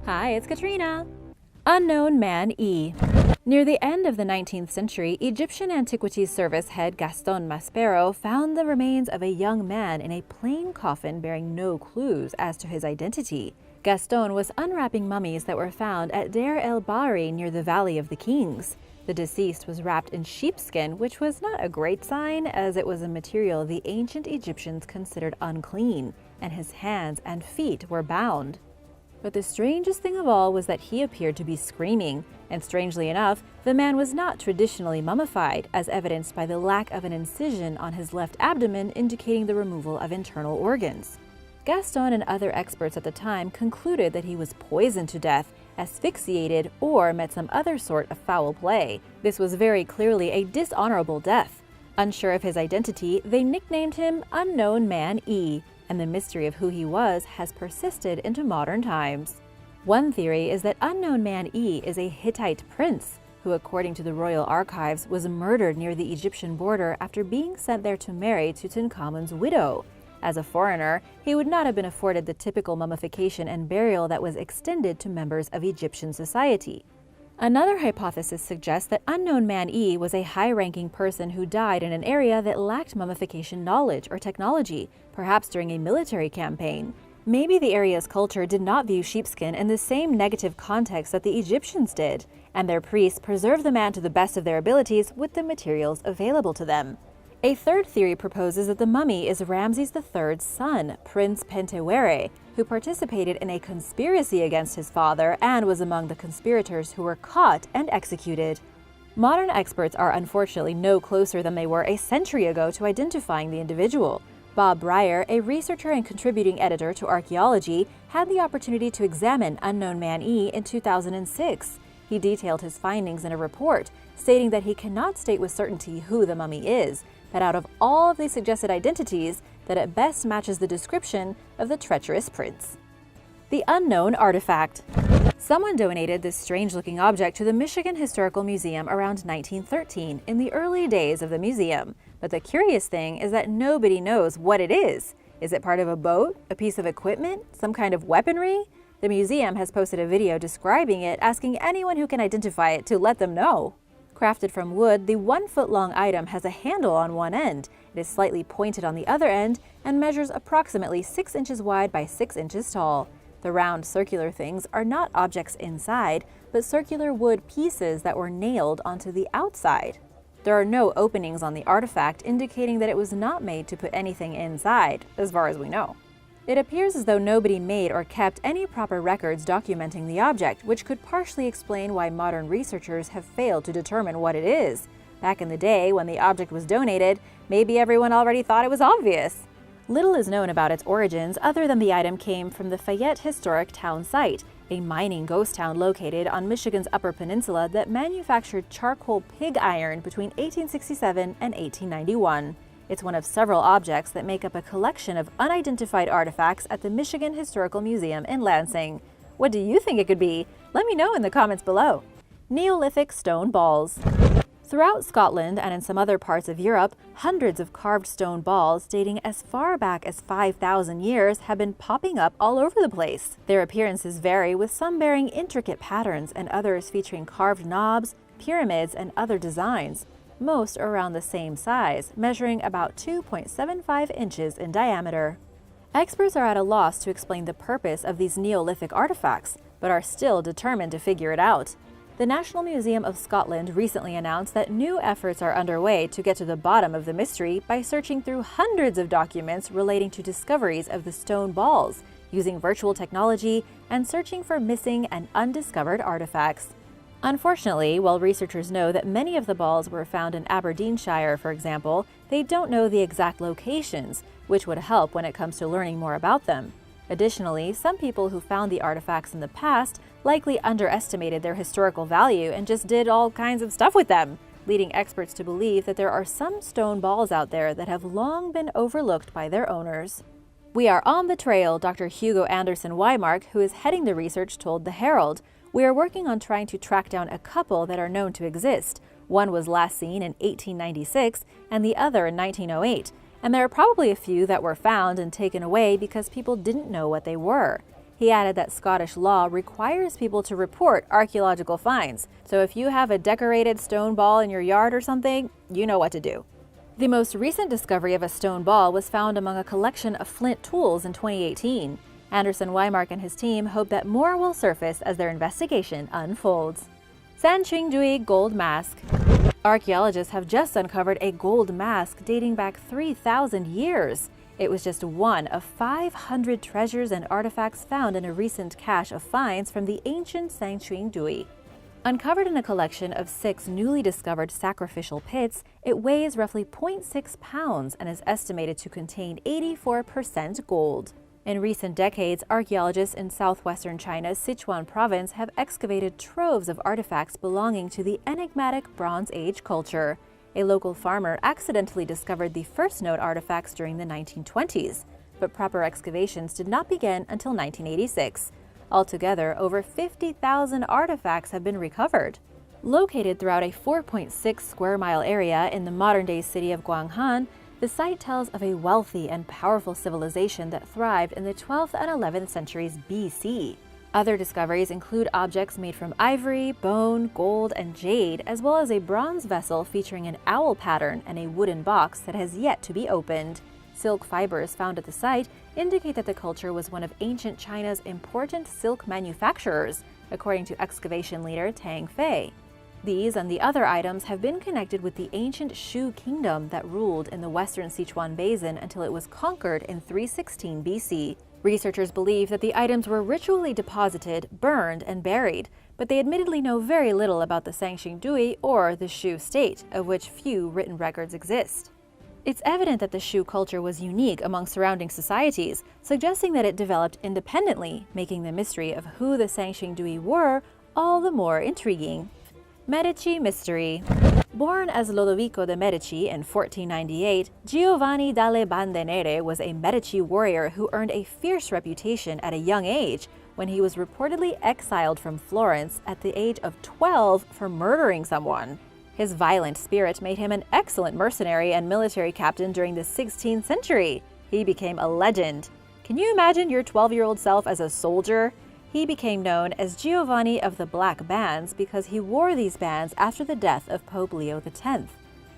Hi, it's Katrina. Unknown Man E. Near the end of the 19th century, Egyptian Antiquities Service head Gaston Maspero found the remains of a young man in a plain coffin bearing no clues as to his identity. Gaston was unwrapping mummies that were found at Deir el-Bahri near the Valley of the Kings. The deceased was wrapped in sheepskin, which was not a great sign as it was a material the ancient Egyptians considered unclean, and his hands and feet were bound. But the strangest thing of all was that he appeared to be screaming, and strangely enough, the man was not traditionally mummified, as evidenced by the lack of an incision on his left abdomen indicating the removal of internal organs. Gaston and other experts at the time concluded that he was poisoned to death, asphyxiated, or met some other sort of foul play. This was very clearly a dishonorable death. Unsure of his identity, they nicknamed him Unknown Man E, and the mystery of who he was has persisted into modern times. One theory is that Unknown Man E is a Hittite prince who, according to the royal archives, was murdered near the Egyptian border after being sent there to marry Tutankhamun's widow. As a foreigner, he would not have been afforded the typical mummification and burial that was extended to members of Egyptian society. Another hypothesis suggests that Unknown Man E was a high-ranking person who died in an area that lacked mummification knowledge or technology, perhaps during a military campaign. Maybe the area's culture did not view sheepskin in the same negative context that the Egyptians did, and their priests preserved the man to the best of their abilities with the materials available to them. A third theory proposes that the mummy is Ramses III's son, Prince Pentewere, who participated in a conspiracy against his father and was among the conspirators who were caught and executed. Modern experts are unfortunately no closer than they were a century ago to identifying the individual. Bob Breyer, a researcher and contributing editor to Archaeology, had the opportunity to examine Unknown Man E in 2006. He detailed his findings in a report, stating that he cannot state with certainty who the mummy is, but out of all of the suggested identities, that it best matches the description of the treacherous prince. The unknown artifact. Someone donated this strange-looking object to the Michigan Historical Museum around 1913, in the early days of the museum. But the curious thing is that nobody knows what it is. Is it part of a boat, a piece of equipment, some kind of weaponry? The museum has posted a video describing it, asking anyone who can identify it to let them know. Crafted from wood, the 1-foot-long item has a handle on one end. It is slightly pointed on the other end and measures approximately 6 inches wide by 6 inches tall. The round circular things are not objects inside, but circular wood pieces that were nailed onto the outside. There are no openings on the artifact, indicating that it was not made to put anything inside, as far as we know. It appears as though nobody made or kept any proper records documenting the object, which could partially explain why modern researchers have failed to determine what it is. Back in the day, when the object was donated, maybe everyone already thought it was obvious. Little is known about its origins other than the item came from the Fayette Historic Town Site, a mining ghost town located on Michigan's Upper Peninsula that manufactured charcoal pig iron between 1867 and 1891. It's one of several objects that make up a collection of unidentified artifacts at the Michigan Historical Museum in Lansing. What do you think it could be? Let me know in the comments below. Neolithic stone balls. Throughout Scotland and in some other parts of Europe, hundreds of carved stone balls dating as far back as 5,000 years have been popping up all over the place. Their appearances vary, with some bearing intricate patterns and others featuring carved knobs, pyramids, and other designs. Most are around the same size, measuring about 2.75 inches in diameter. Experts are at a loss to explain the purpose of these Neolithic artifacts, but are still determined to figure it out. The National Museum of Scotland recently announced that new efforts are underway to get to the bottom of the mystery by searching through hundreds of documents relating to discoveries of the stone balls, using virtual technology, and searching for missing and undiscovered artifacts. Unfortunately, while researchers know that many of the balls were found in Aberdeenshire, for example, they don't know the exact locations, which would help when it comes to learning more about them. Additionally, some people who found the artifacts in the past likely underestimated their historical value and just did all kinds of stuff with them, leading experts to believe that there are some stone balls out there that have long been overlooked by their owners. "We are on the trail," Dr. Hugo Anderson Weimark, who is heading the research, told the Herald. "We are working on trying to track down a couple that are known to exist. One was last seen in 1896 and the other in 1908, and there are probably a few that were found and taken away because people didn't know what they were. He added that Scottish law requires people to report archaeological finds, so if you have a decorated stone ball in your yard or something, you know what to do. The most recent discovery of a stone ball was found among a collection of flint tools in 2018. Anderson Weimark and his team hope that more will surface as their investigation unfolds. Sanchingui gold mask. Archaeologists have just uncovered a gold mask dating back 3,000 years. It was just one of 500 treasures and artifacts found in a recent cache of finds from the ancient Sanchingui. Uncovered in a collection of 6 newly discovered sacrificial pits, it weighs roughly 0.6 pounds and is estimated to contain 84% gold. In recent decades, archaeologists in southwestern China's Sichuan province have excavated troves of artifacts belonging to the enigmatic Bronze Age culture. A local farmer accidentally discovered the first known artifacts during the 1920s, but proper excavations did not begin until 1986. Altogether, over 50,000 artifacts have been recovered. Located throughout a 4.6 square mile area in the modern-day city of Guanghan, the site tells of a wealthy and powerful civilization that thrived in the 12th and 11th centuries BC. Other discoveries include objects made from ivory, bone, gold, and jade, as well as a bronze vessel featuring an owl pattern and a wooden box that has yet to be opened. Silk fibers found at the site indicate that the culture was one of ancient China's important silk manufacturers, according to excavation leader Tang Fei. These and the other items have been connected with the ancient Shu kingdom that ruled in the western Sichuan basin until it was conquered in 316 BC. Researchers believe that the items were ritually deposited, burned, and buried, but they admittedly know very little about the Sanchingui or the Shu state, of which few written records exist. It's evident that the Shu culture was unique among surrounding societies, suggesting that it developed independently, making the mystery of who the Sanchingui were all the more intriguing. Medici mystery. Born as Lodovico de Medici in 1498, Giovanni dalle Bandiere was a Medici warrior who earned a fierce reputation at a young age when he was reportedly exiled from Florence at the age of 12 for murdering someone. His violent spirit made him an excellent mercenary and military captain during the 16th century. He became a legend. Can you imagine your 12-year-old self as a soldier? He became known as Giovanni of the Black Bands because he wore these bands after the death of Pope Leo X.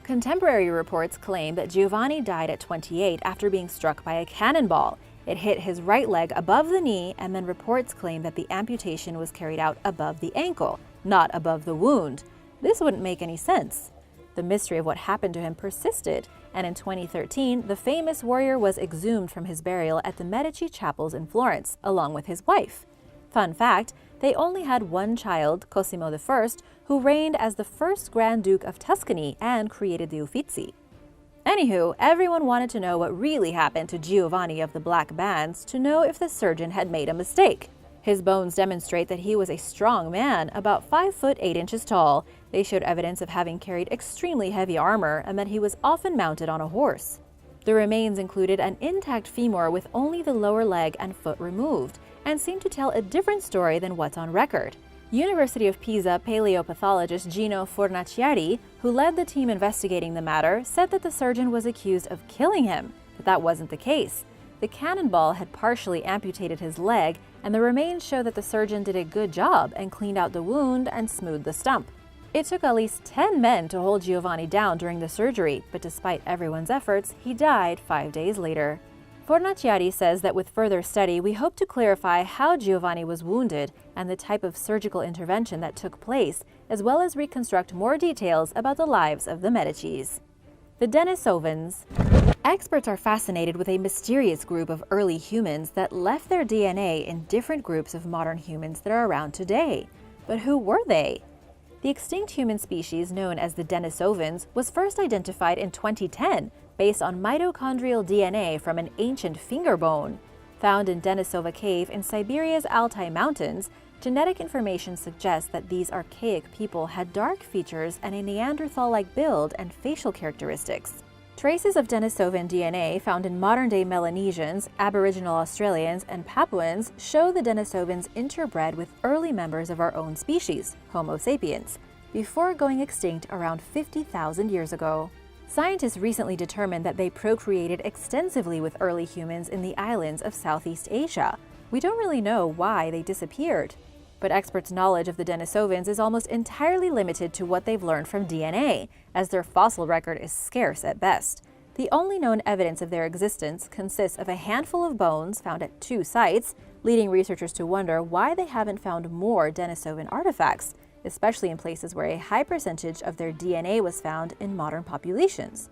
Contemporary reports claim that Giovanni died at 28 after being struck by a cannonball. It hit his right leg above the knee, and then reports claim that the amputation was carried out above the ankle, not above the wound. This wouldn't make any sense. The mystery of what happened to him persisted, and in 2013, the famous warrior was exhumed from his burial at the Medici chapels in Florence, along with his wife. Fun fact, they only had one child, Cosimo I, who reigned as the first Grand Duke of Tuscany and created the Uffizi. Anywho, everyone wanted to know what really happened to Giovanni of the Black Bands to know if the surgeon had made a mistake. His bones demonstrate that he was a strong man, about 5 foot 8 inches tall. They showed evidence of having carried extremely heavy armor and that he was often mounted on a horse. The remains included an intact femur with only the lower leg and foot removed, and seem to tell a different story than what's on record. University of Pisa paleopathologist Gino Fornaciari, who led the team investigating the matter, said that the surgeon was accused of killing him, but that wasn't the case. The cannonball had partially amputated his leg, and the remains show that the surgeon did a good job and cleaned out the wound and smoothed the stump. It took at least 10 men to hold Giovanni down during the surgery, but despite everyone's efforts, he died 5 days later. Fornaciari says that with further study, we hope to clarify how Giovanni was wounded and the type of surgical intervention that took place, as well as reconstruct more details about the lives of the Medicis. The Denisovans. Experts are fascinated with a mysterious group of early humans that left their DNA in different groups of modern humans that are around today. But who were they? The extinct human species known as the Denisovans was first identified in 2010 based on mitochondrial DNA from an ancient finger bone. Found in Denisova Cave in Siberia's Altai Mountains, genetic information suggests that these archaic people had dark features and a Neanderthal-like build and facial characteristics. Traces of Denisovan DNA found in modern-day Melanesians, Aboriginal Australians, and Papuans show the Denisovans interbred with early members of our own species, Homo sapiens, before going extinct around 50,000 years ago. Scientists recently determined that they procreated extensively with early humans in the islands of Southeast Asia. We don't really know why they disappeared, but experts' knowledge of the Denisovans is almost entirely limited to what they've learned from DNA, as their fossil record is scarce at best. The only known evidence of their existence consists of a handful of bones found at 2 sites, leading researchers to wonder why they haven't found more Denisovan artifacts, especially in places where a high percentage of their DNA was found in modern populations.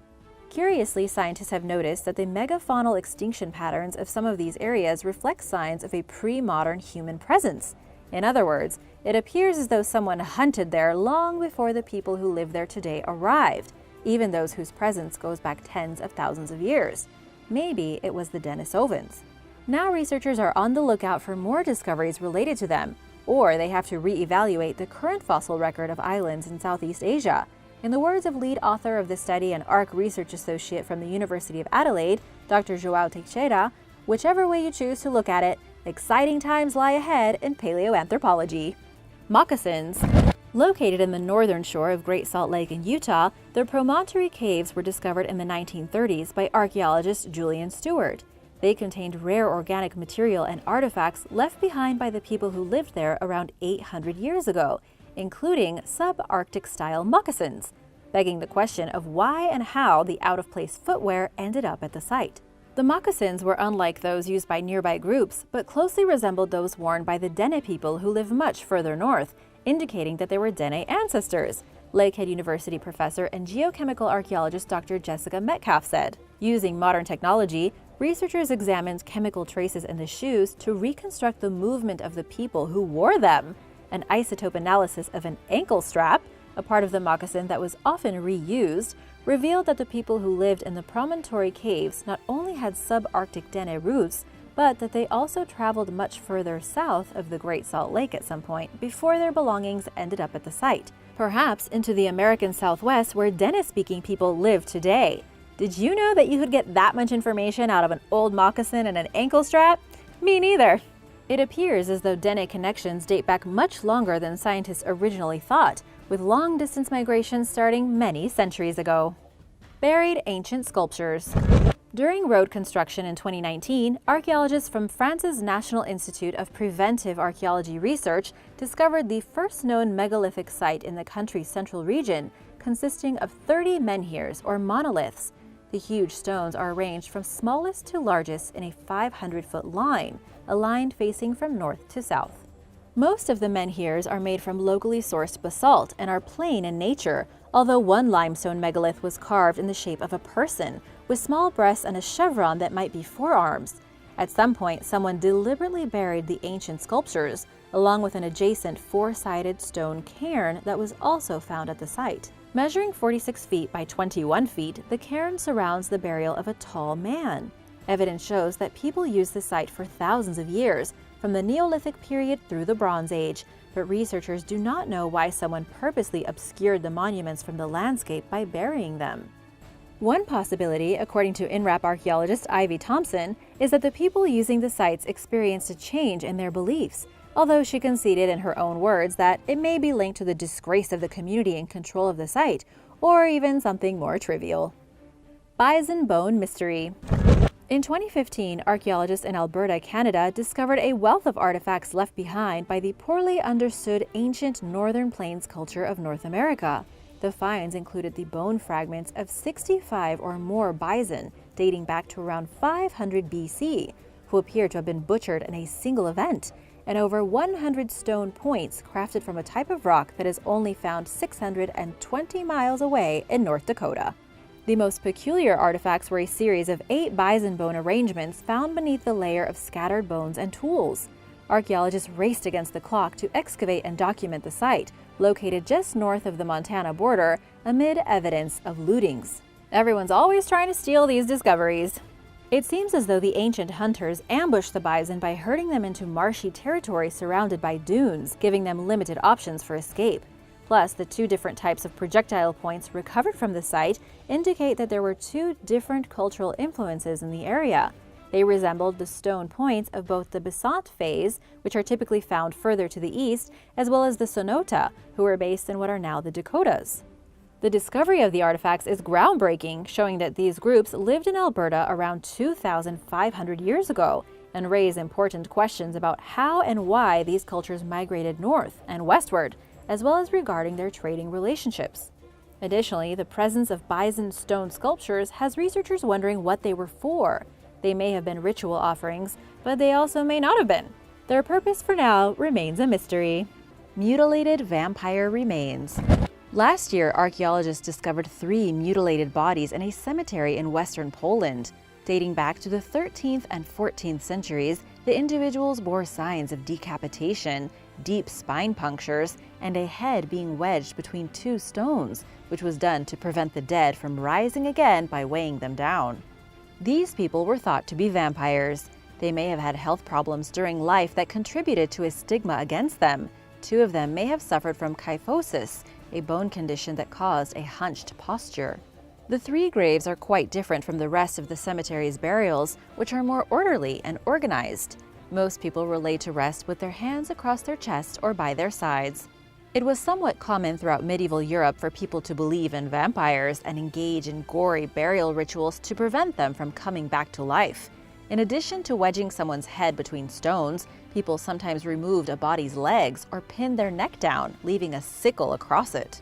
Curiously, scientists have noticed that the megafaunal extinction patterns of some of these areas reflect signs of a pre-modern human presence. In other words, it appears as though someone hunted there long before the people who live there today arrived, even those whose presence goes back tens of thousands of years. Maybe it was the Denisovans. Now researchers are on the lookout for more discoveries related to them, or they have to re-evaluate the current fossil record of islands in Southeast Asia. In the words of lead author of the study and ARC research associate from the University of Adelaide, Dr. João Teixeira, whichever way you choose to look at it, exciting times lie ahead in paleoanthropology. Moccasins. Located in the northern shore of Great Salt Lake in Utah, the Promontory Caves were discovered in the 1930s by archaeologist Julian Stewart. They contained rare organic material and artifacts left behind by the people who lived there around 800 years ago, including subarctic-style moccasins, begging the question of why and how the out-of-place footwear ended up at the site. The moccasins were unlike those used by nearby groups, but closely resembled those worn by the Dene people who live much further north, indicating that they were Dene ancestors, Lakehead University professor and geochemical archaeologist Dr. Jessica Metcalf said. Using modern technology, researchers examined chemical traces in the shoes to reconstruct the movement of the people who wore them. An isotope analysis of an ankle strap, a part of the moccasin that was often reused, revealed that the people who lived in the Promontory Caves not only had subarctic Dene roots, but that they also traveled much further south of the Great Salt Lake at some point before their belongings ended up at the site, perhaps into the American Southwest where Dene-speaking people live today. Did you know that you could get that much information out of an old moccasin and an ankle strap? Me neither. It appears as though Dene connections date back much longer than scientists originally thought, with long-distance migrations starting many centuries ago. Buried ancient sculptures. During road construction in 2019, archaeologists from France's National Institute of Preventive Archaeology Research discovered the first known megalithic site in the country's central region, consisting of 30 menhirs or monoliths. The huge stones are arranged from smallest to largest in a 500-foot line, aligned facing from north to south. Most of the menhirs are made from locally sourced basalt and are plain in nature, although one limestone megalith was carved in the shape of a person, with small breasts and a chevron that might be forearms. At some point, someone deliberately buried the ancient sculptures, along with an adjacent 4-sided stone cairn that was also found at the site. Measuring 46 feet by 21 feet, the cairn surrounds the burial of a tall man. Evidence shows that people used the site for thousands of years, from the Neolithic period through the Bronze Age, but researchers do not know why someone purposely obscured the monuments from the landscape by burying them. One possibility, according to INRAP archaeologist Ivy Thompson, is that the people using the sites experienced a change in their beliefs, although she conceded in her own words that it may be linked to the disgrace of the community in control of the site, or even something more trivial. Bison bone mystery. In 2015, archaeologists in Alberta, Canada, discovered a wealth of artifacts left behind by the poorly understood ancient Northern Plains culture of North America. The finds included the bone fragments of 65 or more bison dating back to around 500 BC, who appear to have been butchered in a single event, and over 100 stone points crafted from a type of rock that is only found 620 miles away in North Dakota. The most peculiar artifacts were a series of 8 bison bone arrangements found beneath the layer of scattered bones and tools. Archaeologists raced against the clock to excavate and document the site, located just north of the Montana border, amid evidence of lootings. Everyone's always trying to steal these discoveries. It seems as though the ancient hunters ambushed the bison by herding them into marshy territory surrounded by dunes, giving them limited options for escape. Plus, the 2 different types of projectile points recovered from the site indicate that there were 2 different cultural influences in the area. They resembled the stone points of both the Bisant phase, which are typically found further to the east, as well as the Sonota, who were based in what are now the Dakotas. The discovery of the artifacts is groundbreaking, showing that these groups lived in Alberta around 2,500 years ago, and raise important questions about how and why these cultures migrated north and westward, as well as regarding their trading relationships. Additionally, the presence of bison stone sculptures has researchers wondering what they were for. They may have been ritual offerings, but they also may not have been. Their purpose for now remains a mystery. Mutilated vampire remains. Last year, archaeologists discovered 3 mutilated bodies in a cemetery in western Poland. Dating back to the 13th and 14th centuries, the individuals bore signs of decapitation, deep spine punctures, and a head being wedged between 2 stones, which was done to prevent the dead from rising again by weighing them down. These people were thought to be vampires. They may have had health problems during life that contributed to a stigma against them. 2 of them may have suffered from kyphosis, a bone condition that caused a hunched posture. The 3 graves are quite different from the rest of the cemetery's burials, which are more orderly and organized. Most people were laid to rest with their hands across their chest or by their sides. It was somewhat common throughout medieval Europe for people to believe in vampires and engage in gory burial rituals to prevent them from coming back to life. In addition to wedging someone's head between stones, people sometimes removed a body's legs or pinned their neck down, leaving a sickle across it.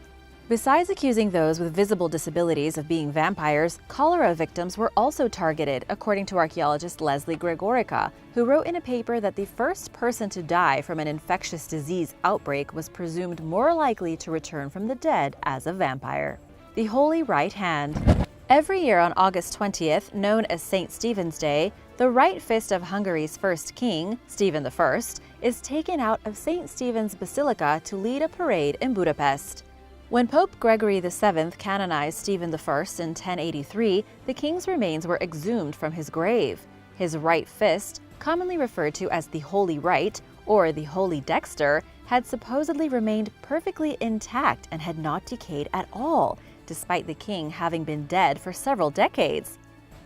Besides accusing those with visible disabilities of being vampires, cholera victims were also targeted, according to archaeologist Leslie Gregorica, who wrote in a paper that the first person to die from an infectious disease outbreak was presumed more likely to return from the dead as a vampire. The Holy Right Hand. Every year on August 20th, known as St. Stephen's Day, the right fist of Hungary's first king, Stephen I, is taken out of St. Stephen's Basilica to lead a parade in Budapest. When Pope Gregory VII canonized Stephen I in 1083, the king's remains were exhumed from his grave. His right fist, commonly referred to as the Holy Right or the Holy Dexter, had supposedly remained perfectly intact and had not decayed at all, despite the king having been dead for several decades.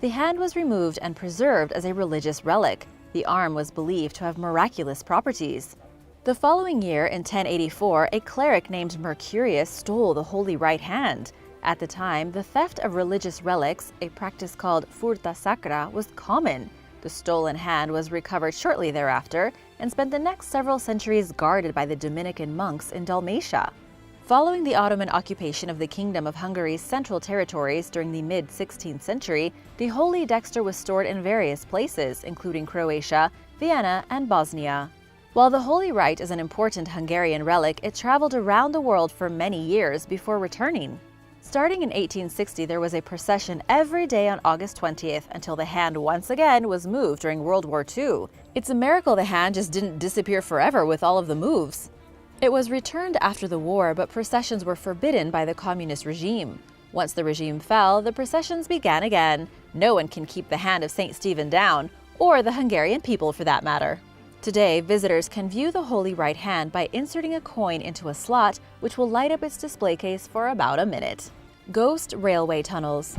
The hand was removed and preserved as a religious relic. The arm was believed to have miraculous properties. The following year, in 1084, a cleric named Mercurius stole the Holy Right Hand. At the time, the theft of religious relics, a practice called furta sacra, was common. The stolen hand was recovered shortly thereafter and spent the next several centuries guarded by the Dominican monks in Dalmatia. Following the Ottoman occupation of the Kingdom of Hungary's central territories during the mid-16th century, the Holy Dexter was stored in various places, including Croatia, Vienna, and Bosnia. While the Holy Right is an important Hungarian relic, it traveled around the world for many years before returning. Starting in 1860, there was a procession every day on August 20th until the hand once again was moved during World War II. It's a miracle the hand just didn't disappear forever with all of the moves. It was returned after the war, but processions were forbidden by the communist regime. Once the regime fell, the processions began again. No one can keep the hand of St. Stephen down, or the Hungarian people for that matter. Today, visitors can view the Holy Right Hand by inserting a coin into a slot, which will light up its display case for about a minute. Ghost railway tunnels.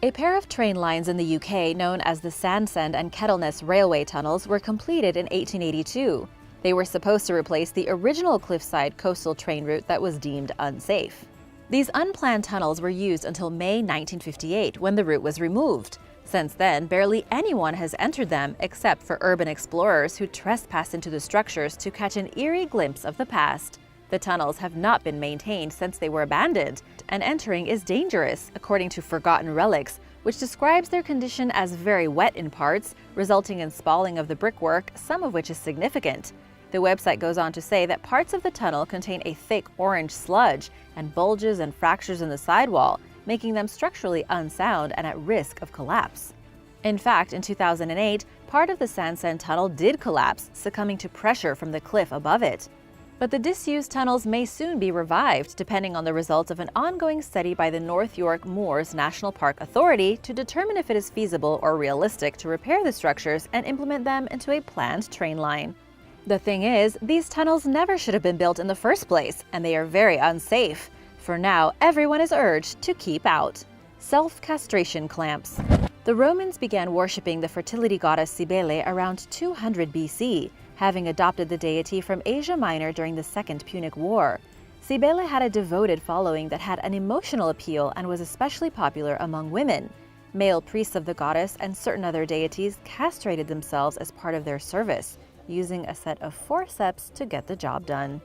A pair of train lines in the UK known as the Sandsend and Kettleness Railway Tunnels were completed in 1882. They were supposed to replace the original cliffside coastal train route that was deemed unsafe. These unplanned tunnels were used until May 1958, when the route was removed. Since then, barely anyone has entered them except for urban explorers who trespass into the structures to catch an eerie glimpse of the past. The tunnels have not been maintained since they were abandoned, and entering is dangerous, according to Forgotten Relics, which describes their condition as very wet in parts, resulting in spalling of the brickwork, some of which is significant. The website goes on to say that parts of the tunnel contain a thick orange sludge and bulges and fractures in the sidewall, making them structurally unsound and at risk of collapse. In fact, in 2008, part of the Sandsend Tunnel did collapse, succumbing to pressure from the cliff above it. But the disused tunnels may soon be revived, depending on the results of an ongoing study by the North York Moors National Park Authority to determine if it is feasible or realistic to repair the structures and implement them into a planned train line. The thing is, these tunnels never should have been built in the first place, and they are very unsafe. For now, everyone is urged to keep out. Self-castration clamps. The Romans began worshipping the fertility goddess Cybele around 200 BC, having adopted the deity from Asia Minor during the Second Punic War. Cybele had a devoted following that had an emotional appeal and was especially popular among women. Male priests of the goddess and certain other deities castrated themselves as part of their service, using a set of forceps to get the job done.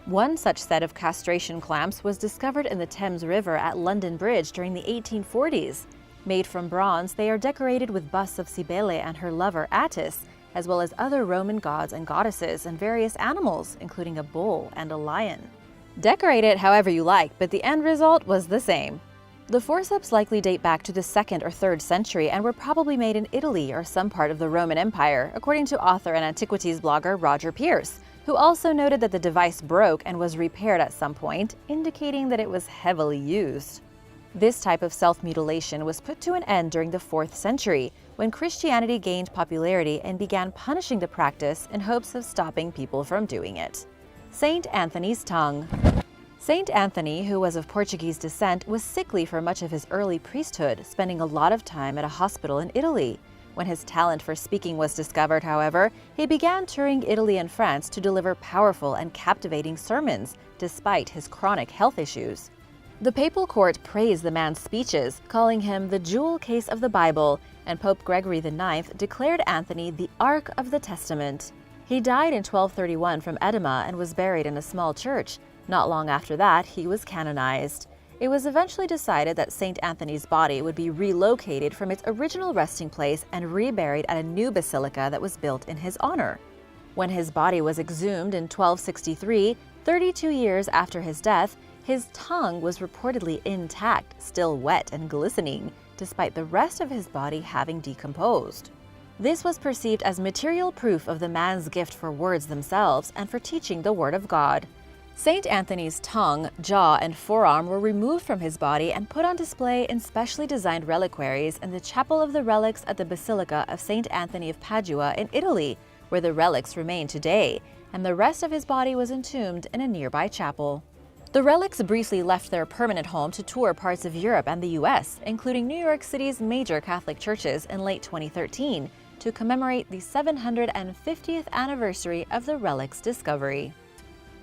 One such set of castration clamps was discovered in the Thames River at London Bridge during the 1840s. Made from bronze, they are decorated with busts of Cybele and her lover Attis, as well as other Roman gods and goddesses and various animals, including a bull and a lion. Decorate it however you like, but the end result was the same. The forceps likely date back to the 2nd or 3rd century and were probably made in Italy or some part of the Roman Empire, according to author and antiquities blogger Roger Pierce, who also noted that the device broke and was repaired at some point, indicating that it was heavily used. This type of self-mutilation was put to an end during the 4th century, when Christianity gained popularity and began punishing the practice in hopes of stopping people from doing it. Saint Anthony's tongue. Saint Anthony, who was of Portuguese descent, was sickly for much of his early priesthood, spending a lot of time at a hospital in Italy. When his talent for speaking was discovered, however, he began touring Italy and France to deliver powerful and captivating sermons, despite his chronic health issues. The papal court praised the man's speeches, calling him the jewel case of the Bible, and Pope Gregory IX declared Anthony the Ark of the Testament. He died in 1231 from edema and was buried in a small church. Not long after that, he was canonized. It was eventually decided that St. Anthony's body would be relocated from its original resting place and reburied at a new basilica that was built in his honor. When his body was exhumed in 1263, 32 years after his death, his tongue was reportedly intact, still wet and glistening, despite the rest of his body having decomposed. This was perceived as material proof of the man's gift for words themselves and for teaching the Word of God. St. Anthony's tongue, jaw, and forearm were removed from his body and put on display in specially designed reliquaries in the Chapel of the Relics at the Basilica of St. Anthony of Padua in Italy, where the relics remain today, and the rest of his body was entombed in a nearby chapel. The relics briefly left their permanent home to tour parts of Europe and the US, including New York City's major Catholic churches in late 2013, to commemorate the 750th anniversary of the relic's discovery.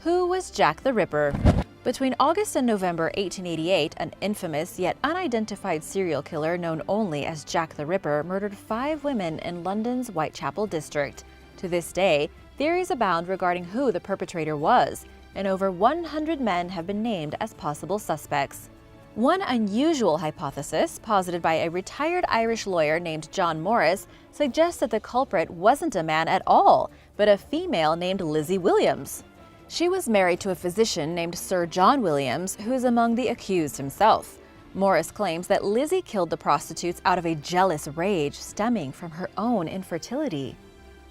Who was Jack the Ripper? Between August and November 1888, an infamous yet unidentified serial killer known only as Jack the Ripper murdered 5 women in London's Whitechapel district. To this day, theories abound regarding who the perpetrator was, and over 100 men have been named as possible suspects. One unusual hypothesis, posited by a retired Irish lawyer named John Morris, suggests that the culprit wasn't a man at all, but a female named Lizzie Williams. She was married to a physician named Sir John Williams, who is among the accused himself. Morris claims that Lizzie killed the prostitutes out of a jealous rage stemming from her own infertility.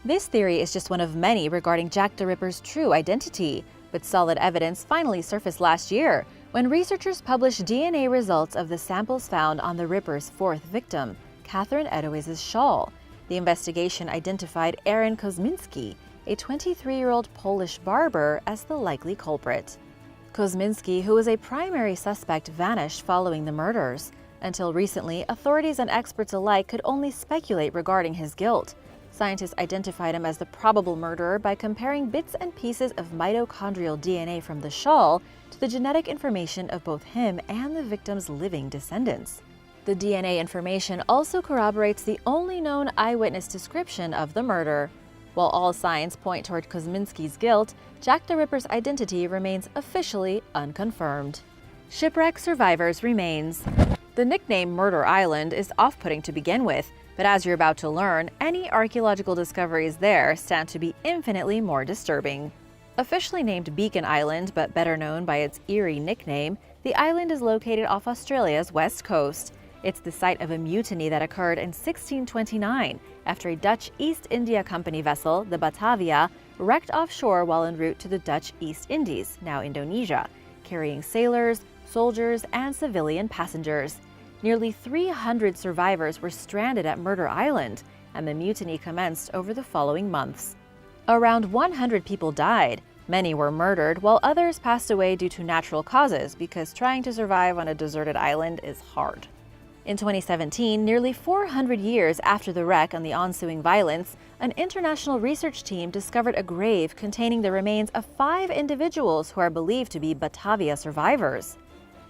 This theory is just one of many regarding Jack the Ripper's true identity, but solid evidence finally surfaced last year when researchers published DNA results of the samples found on the Ripper's 4th victim, Catherine Edowiez's shawl. The investigation identified Aaron Kosminski, a 23-year-old Polish barber, as the likely culprit. Kosminski, who was a primary suspect, vanished following the murders. Until recently, authorities and experts alike could only speculate regarding his guilt. Scientists identified him as the probable murderer by comparing bits and pieces of mitochondrial DNA from the shawl to the genetic information of both him and the victim's living descendants. The DNA information also corroborates the only known eyewitness description of the murder. While all signs point toward Kosminski's guilt, Jack the Ripper's identity remains officially unconfirmed. Shipwreck survivors' remains. The nickname Murder Island is off-putting to begin with, but as you're about to learn, any archaeological discoveries there stand to be infinitely more disturbing. Officially named Beacon Island, but better known by its eerie nickname, the island is located off Australia's west coast. It's the site of a mutiny that occurred in 1629 after a Dutch East India Company vessel, the Batavia, wrecked offshore while en route to the Dutch East Indies, now Indonesia, carrying sailors, soldiers, and civilian passengers. Nearly 300 survivors were stranded at Murder Island, and the mutiny commenced over the following months. Around 100 people died. Many were murdered, while others passed away due to natural causes because trying to survive on a deserted island is hard. In 2017, nearly 400 years after the wreck and the ensuing violence, an international research team discovered a grave containing the remains of 5 individuals who are believed to be Batavia survivors.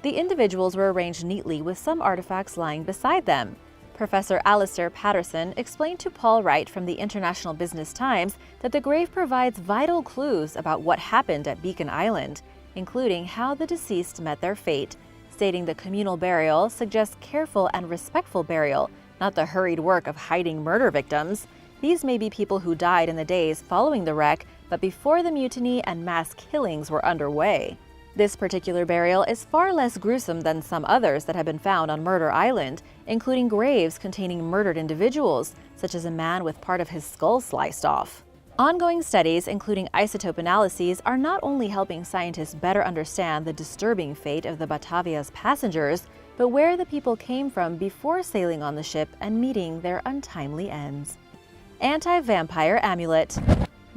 The individuals were arranged neatly with some artifacts lying beside them. Professor Alistair Patterson explained to Paul Wright from the International Business Times that the grave provides vital clues about what happened at Beacon Island, including how the deceased met their fate, stating the communal burial suggests careful and respectful burial, not the hurried work of hiding murder victims. These may be people who died in the days following the wreck, but before the mutiny and mass killings were underway. This particular burial is far less gruesome than some others that have been found on Murder Island, including graves containing murdered individuals, such as a man with part of his skull sliced off. Ongoing studies, including isotope analyses, are not only helping scientists better understand the disturbing fate of the Batavia's passengers, but where the people came from before sailing on the ship and meeting their untimely ends. AntiVampire Amulet.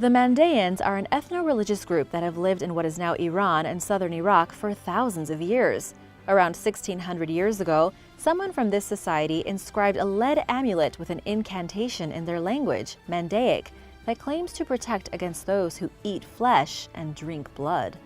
The Mandaeans are an ethno-religious group that have lived in what is now Iran and southern Iraq for thousands of years. Around 1600 years ago, someone from this society inscribed a lead amulet with an incantation in their language, Mandaic, that claims to protect against those who eat flesh and drink blood.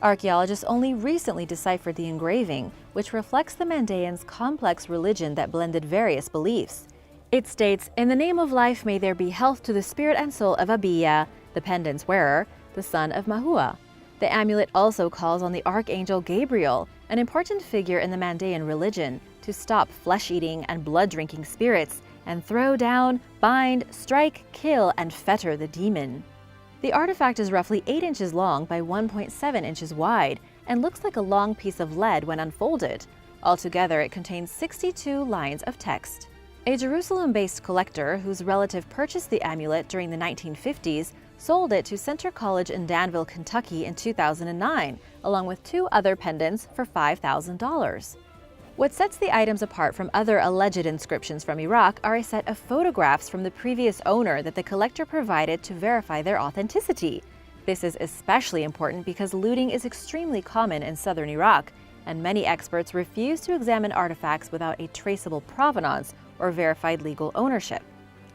Archaeologists only recently deciphered the engraving, which reflects the Mandaeans' complex religion that blended various beliefs. It states, "In the name of life may there be health to the spirit and soul of Abiya, the pendant's wearer, the son of Mahua." The amulet also calls on the Archangel Gabriel, an important figure in the Mandaean religion, to stop flesh-eating and blood-drinking spirits and throw down, bind, strike, kill, and fetter the demon. The artifact is roughly 8 inches long by 1.7 inches wide and looks like a long piece of lead when unfolded. Altogether, it contains 62 lines of text. A Jerusalem-based collector whose relative purchased the amulet during the 1950s sold it to Center College in Danville, Kentucky in 2009, along with 2 other pendants for $5,000. What sets the items apart from other alleged inscriptions from Iraq are a set of photographs from the previous owner that the collector provided to verify their authenticity. This is especially important because looting is extremely common in southern Iraq, and many experts refuse to examine artifacts without a traceable provenance or verified legal ownership.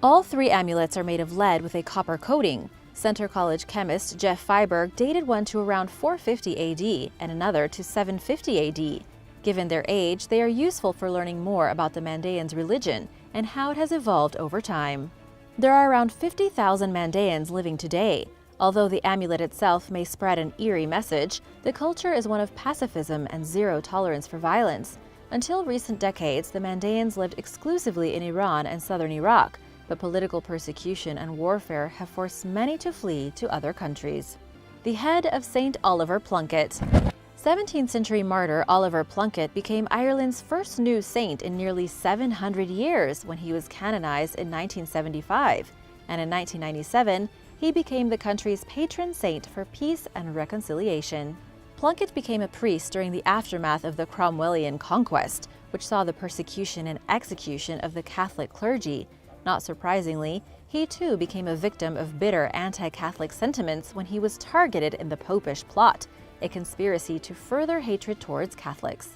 All 3 amulets are made of lead with a copper coating. Center College chemist Jeff Feiberg dated one to around 450 AD and another to 750 AD. Given their age, they are useful for learning more about the Mandaeans' religion and how it has evolved over time. There are around 50,000 Mandaeans living today. Although the amulet itself may spread an eerie message, the culture is one of pacifism and zero tolerance for violence. Until recent decades, the Mandaeans lived exclusively in Iran and southern Iraq, but political persecution and warfare have forced many to flee to other countries. The head of St. Oliver Plunkett. 17th century martyr Oliver Plunkett became Ireland's first new saint in nearly 700 years when he was canonized in 1975, and in 1997, he became the country's patron saint for peace and reconciliation. Plunkett became a priest during the aftermath of the Cromwellian conquest, which saw the persecution and execution of the Catholic clergy. Not surprisingly, he too became a victim of bitter anti-Catholic sentiments when he was targeted in the Popish Plot, a conspiracy to further hatred towards Catholics.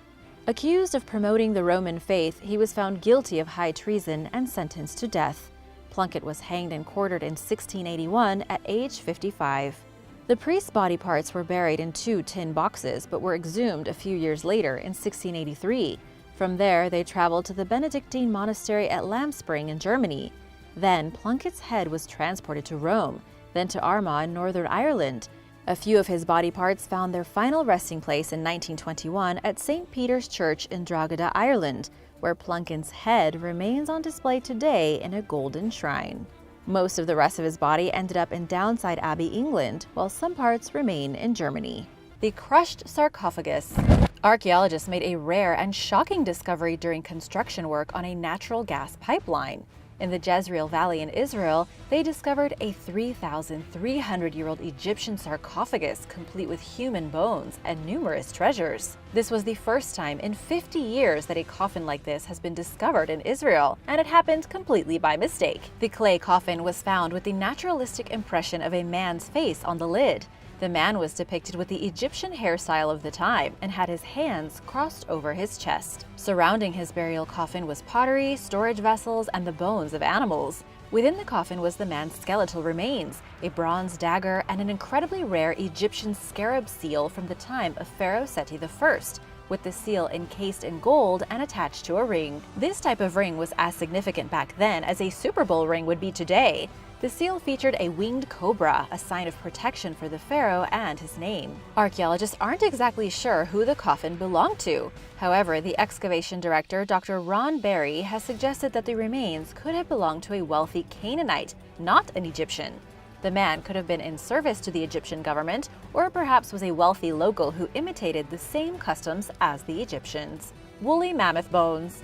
Accused of promoting the Roman faith, he was found guilty of high treason and sentenced to death. Plunkett was hanged and quartered in 1681 at age 55. The priest's body parts were buried in 2 tin boxes, but were exhumed a few years later in 1683. From there, they traveled to the Benedictine monastery at Lamspring in Germany. Then, Plunkett's head was transported to Rome, then to Armagh in Northern Ireland. A few of his body parts found their final resting place in 1921 at St. Peter's Church in Drogheda, Ireland, where Plunkett's head remains on display today in a golden shrine. Most of the rest of his body ended up in Downside Abbey, England, while some parts remain in Germany. The crushed sarcophagus. Archaeologists made a rare and shocking discovery during construction work on a natural gas pipeline. In the Jezreel Valley in Israel, they discovered a 3,300-year-old Egyptian sarcophagus complete with human bones and numerous treasures. This was the first time in 50 years that a coffin like this has been discovered in Israel, and it happened completely by mistake. The clay coffin was found with the naturalistic impression of a man's face on the lid. The man was depicted with the Egyptian hairstyle of the time and had his hands crossed over his chest. Surrounding his burial coffin was pottery, storage vessels, and the bones of animals. Within the coffin was the man's skeletal remains, a bronze dagger, and an incredibly rare Egyptian scarab seal from the time of Pharaoh Seti I, with the seal encased in gold and attached to a ring. This type of ring was as significant back then as a Super Bowl ring would be today. The seal featured a winged cobra, a sign of protection for the pharaoh and his name. Archaeologists aren't exactly sure who the coffin belonged to. However, the excavation director, Dr. Ron Berry, has suggested that the remains could have belonged to a wealthy Canaanite, not an Egyptian. The man could have been in service to the Egyptian government, or perhaps was a wealthy local who imitated the same customs as the Egyptians. Woolly mammoth bones.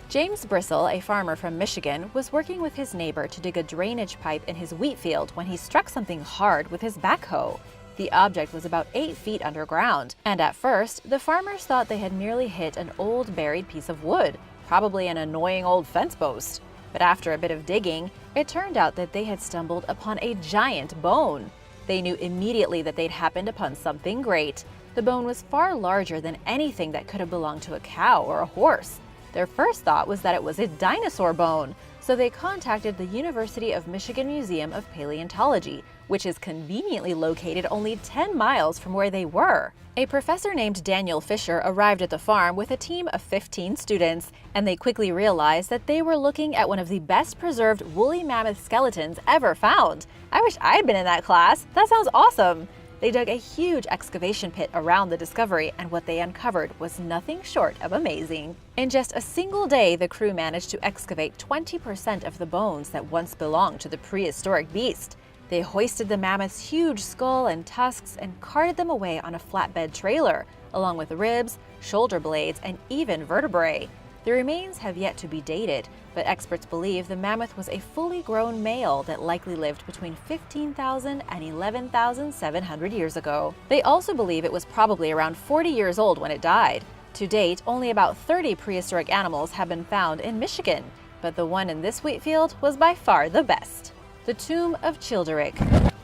James Bristle, a farmer from Michigan, was working with his neighbor to dig a drainage pipe in his wheat field when he struck something hard with his backhoe. The object was about 8 feet underground, and at first, the farmers thought they had merely hit an old buried piece of wood, probably an annoying old fence post. But after a bit of digging, it turned out that they had stumbled upon a giant bone. They knew immediately that they'd happened upon something great. The bone was far larger than anything that could have belonged to a cow or a horse. Their first thought was that it was a dinosaur bone, so they contacted the University of Michigan Museum of Paleontology, which is conveniently located only 10 miles from where they were. A professor named Daniel Fisher arrived at the farm with a team of 15 students, and they quickly realized that they were looking at one of the best preserved woolly mammoth skeletons ever found. I wish I'd been in that class. That sounds awesome. They dug a huge excavation pit around the discovery, and what they uncovered was nothing short of amazing. In just a single day, the crew managed to excavate 20% of the bones that once belonged to the prehistoric beast. They hoisted the mammoth's huge skull and tusks and carted them away on a flatbed trailer, along with ribs, shoulder blades, and even vertebrae. The remains have yet to be dated, but experts believe the mammoth was a fully grown male that likely lived between 15,000 and 11,700 years ago. They also believe it was probably around 40 years old when it died. To date, only about 30 prehistoric animals have been found in Michigan, but the one in this wheat field was by far the best. The Tomb of Childeric.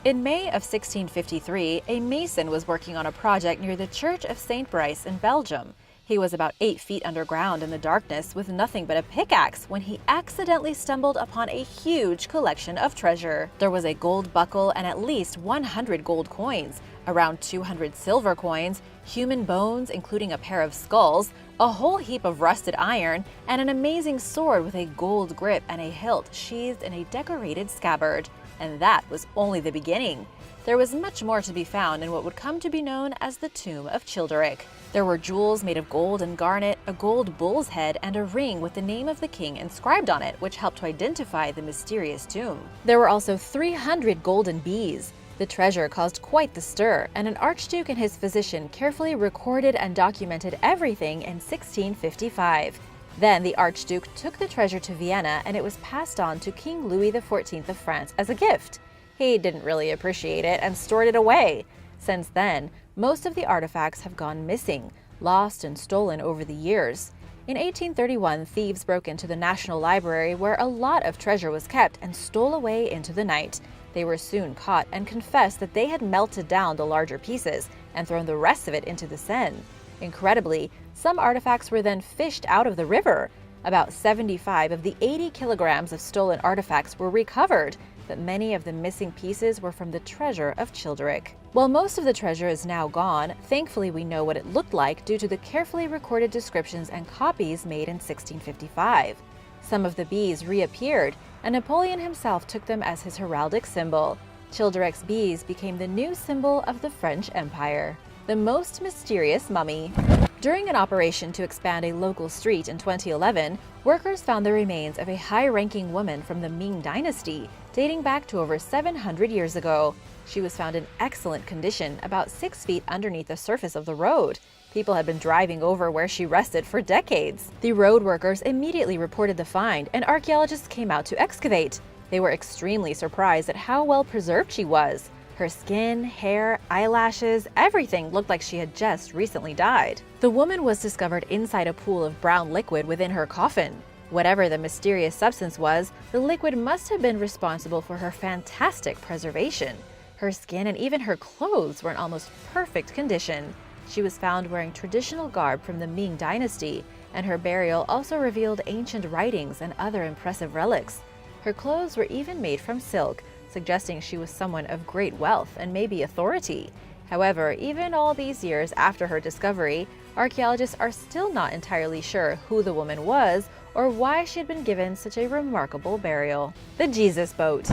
In May of 1653, a mason was working on a project near the Church of St. Brice in Belgium. He was about 8 feet underground in the darkness with nothing but a pickaxe when he accidentally stumbled upon a huge collection of treasure. There was a gold buckle and at least 100 gold coins, around 200 silver coins, human bones including a pair of skulls, a whole heap of rusted iron, and an amazing sword with a gold grip and a hilt sheathed in a decorated scabbard. And that was only the beginning. There was much more to be found in what would come to be known as the Tomb of Childeric. There were jewels made of gold and garnet, a gold bull's head, and a ring with the name of the king inscribed on it, which helped to identify the mysterious tomb. There were also 300 golden bees. The treasure caused quite the stir, and an archduke and his physician carefully recorded and documented everything in 1655. Then the archduke took the treasure to Vienna, and it was passed on to King Louis XIV of France as a gift. He didn't really appreciate it and stored it away. Since then, most of the artifacts have gone missing, lost and stolen over the years. In 1831, thieves broke into the National Library where a lot of treasure was kept and stole away into the night. They were soon caught and confessed that they had melted down the larger pieces and thrown the rest of it into the Seine. Incredibly, some artifacts were then fished out of the river. About 75 of the 80 kilograms of stolen artifacts were recovered, but many of the missing pieces were from the treasure of Childeric. While most of the treasure is now gone, thankfully we know what it looked like due to the carefully recorded descriptions and copies made in 1655. Some of the bees reappeared, and Napoleon himself took them as his heraldic symbol. Childeric's bees became the new symbol of the French Empire. The most mysterious mummy. During an operation to expand a local street in 2011, workers found the remains of a high-ranking woman from the Ming Dynasty, dating back to over 700 years ago. She was found in excellent condition, about 6 feet underneath the surface of the road. People had been driving over where she rested for decades. The road workers immediately reported the find, and archaeologists came out to excavate. They were extremely surprised at how well preserved she was. Her skin, hair, eyelashes, everything looked like she had just recently died. The woman was discovered inside a pool of brown liquid within her coffin. Whatever the mysterious substance was, the liquid must have been responsible for her fantastic preservation. Her skin and even her clothes were in almost perfect condition. She was found wearing traditional garb from the Ming Dynasty, and her burial also revealed ancient writings and other impressive relics. Her clothes were even made from silk, suggesting she was someone of great wealth and maybe authority. However, even all these years after her discovery, archaeologists are still not entirely sure who the woman was or why she had been given such a remarkable burial. The Jesus Boat.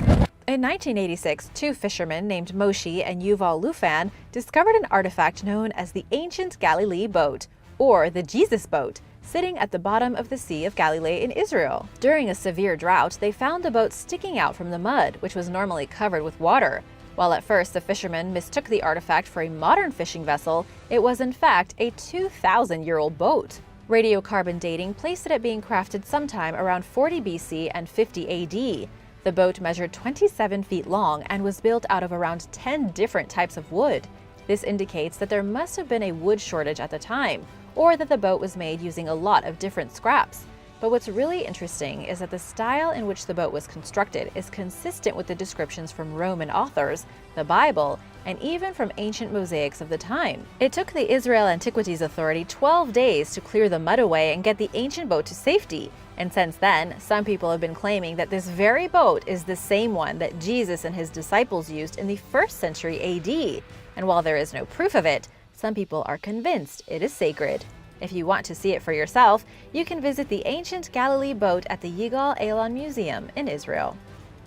In 1986, two fishermen named Moshe and Yuval Lufan discovered an artifact known as the Ancient Galilee Boat, or the Jesus Boat, sitting at the bottom of the Sea of Galilee in Israel. During a severe drought, they found the boat sticking out from the mud, which was normally covered with water. While at first the fishermen mistook the artifact for a modern fishing vessel, it was in fact a 2,000-year-old boat. Radiocarbon dating placed it at being crafted sometime around 40 BC and 50 AD. The boat measured 27 feet long and was built out of around 10 different types of wood. This indicates that there must have been a wood shortage at the time, or that the boat was made using a lot of different scraps. But what's really interesting is that the style in which the boat was constructed is consistent with the descriptions from Roman authors, the Bible, and even from ancient mosaics of the time. It took the Israel Antiquities Authority 12 days to clear the mud away and get the ancient boat to safety. And since then, some people have been claiming that this very boat is the same one that Jesus and his disciples used in the 1st century AD. And while there is no proof of it, some people are convinced it is sacred. If you want to see it for yourself, you can visit the Ancient Galilee Boat at the Yigal Elon Museum in Israel.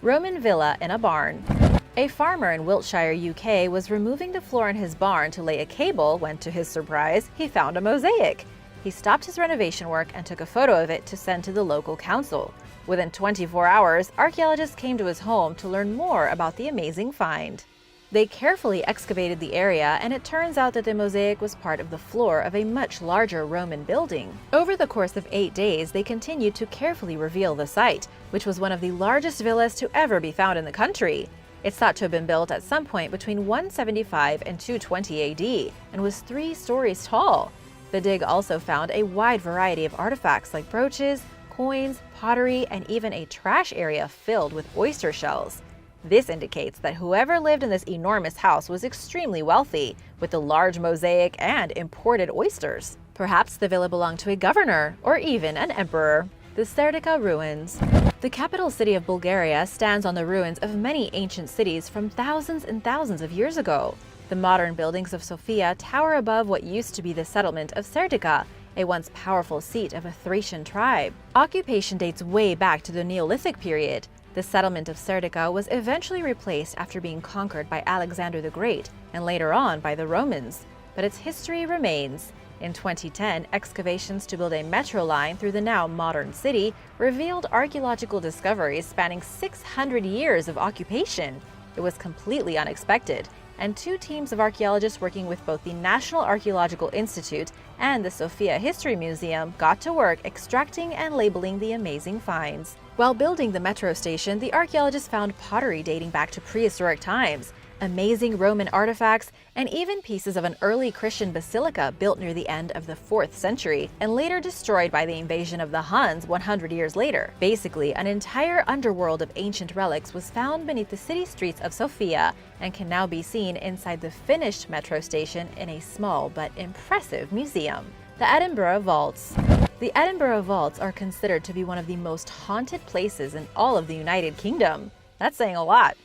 Roman Villa in a Barn. A farmer in Wiltshire, UK, was removing the floor in his barn to lay a cable when, to his surprise, he found a mosaic. He stopped his renovation work and took a photo of it to send to the local council. Within 24 hours, archaeologists came to his home to learn more about the amazing find. They carefully excavated the area, and it turns out that the mosaic was part of the floor of a much larger Roman building. Over the course of 8 days, they continued to carefully reveal the site, which was one of the largest villas to ever be found in the country. It's thought to have been built at some point between 175 and 220 AD, and was 3 stories tall. The dig also found a wide variety of artifacts like brooches, coins, pottery, and even a trash area filled with oyster shells. This indicates that whoever lived in this enormous house was extremely wealthy, with the large mosaic and imported oysters. Perhaps the villa belonged to a governor, or even an emperor. The Certica Ruins. The capital city of Bulgaria stands on the ruins of many ancient cities from thousands and thousands of years ago. The modern buildings of Sofia tower above what used to be the settlement of Certica, a once powerful seat of a Thracian tribe. Occupation dates way back to the Neolithic period. The settlement of Certica was eventually replaced after being conquered by Alexander the Great, and later on by the Romans. But its history remains. In 2010, excavations to build a metro line through the now modern city revealed archaeological discoveries spanning 600 years of occupation. It was completely unexpected, and 2 teams of archaeologists working with both the National Archaeological Institute and the Sofia History Museum got to work extracting and labeling the amazing finds. While building the metro station, the archaeologists found pottery dating back to prehistoric times, amazing Roman artifacts, and even pieces of an early Christian basilica built near the end of the 4th century and later destroyed by the invasion of the Huns 100 years later. Basically, an entire underworld of ancient relics was found beneath the city streets of Sofia and can now be seen inside the finished metro station in a small but impressive museum. The Edinburgh Vaults. The Edinburgh Vaults are considered to be one of the most haunted places in all of the United Kingdom. That's saying a lot.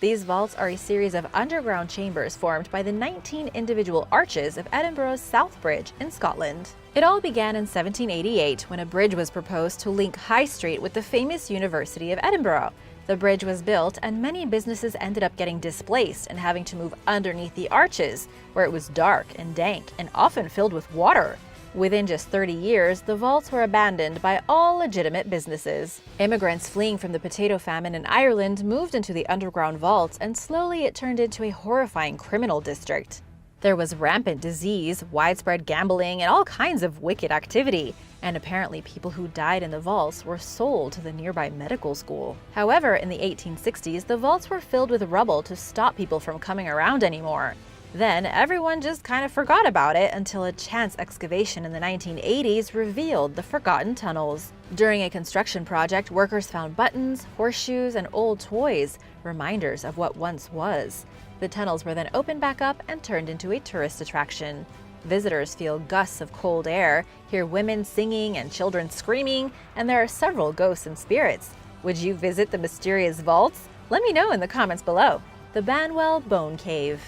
These vaults are a series of underground chambers formed by the 19 individual arches of Edinburgh's South Bridge in Scotland. It all began in 1788 when a bridge was proposed to link High Street with the famous University of Edinburgh. The bridge was built and many businesses ended up getting displaced and having to move underneath the arches, where it was dark and dank and often filled with water. Within just 30 years, the vaults were abandoned by all legitimate businesses. Immigrants fleeing from the potato famine in Ireland moved into the underground vaults, and slowly it turned into a horrifying criminal district. There was rampant disease, widespread gambling, and all kinds of wicked activity, and apparently people who died in the vaults were sold to the nearby medical school. However, in the 1860s, the vaults were filled with rubble to stop people from coming around anymore. Then everyone just kind of forgot about it until a chance excavation in the 1980s revealed the forgotten tunnels. During a construction project, workers found buttons, horseshoes, and old toys, reminders of what once was. The tunnels were then opened back up and turned into a tourist attraction. Visitors feel gusts of cold air, hear women singing and children screaming, and there are several ghosts and spirits. Would you visit the mysterious vaults? Let me know in the comments below. The Banwell Bone Cave.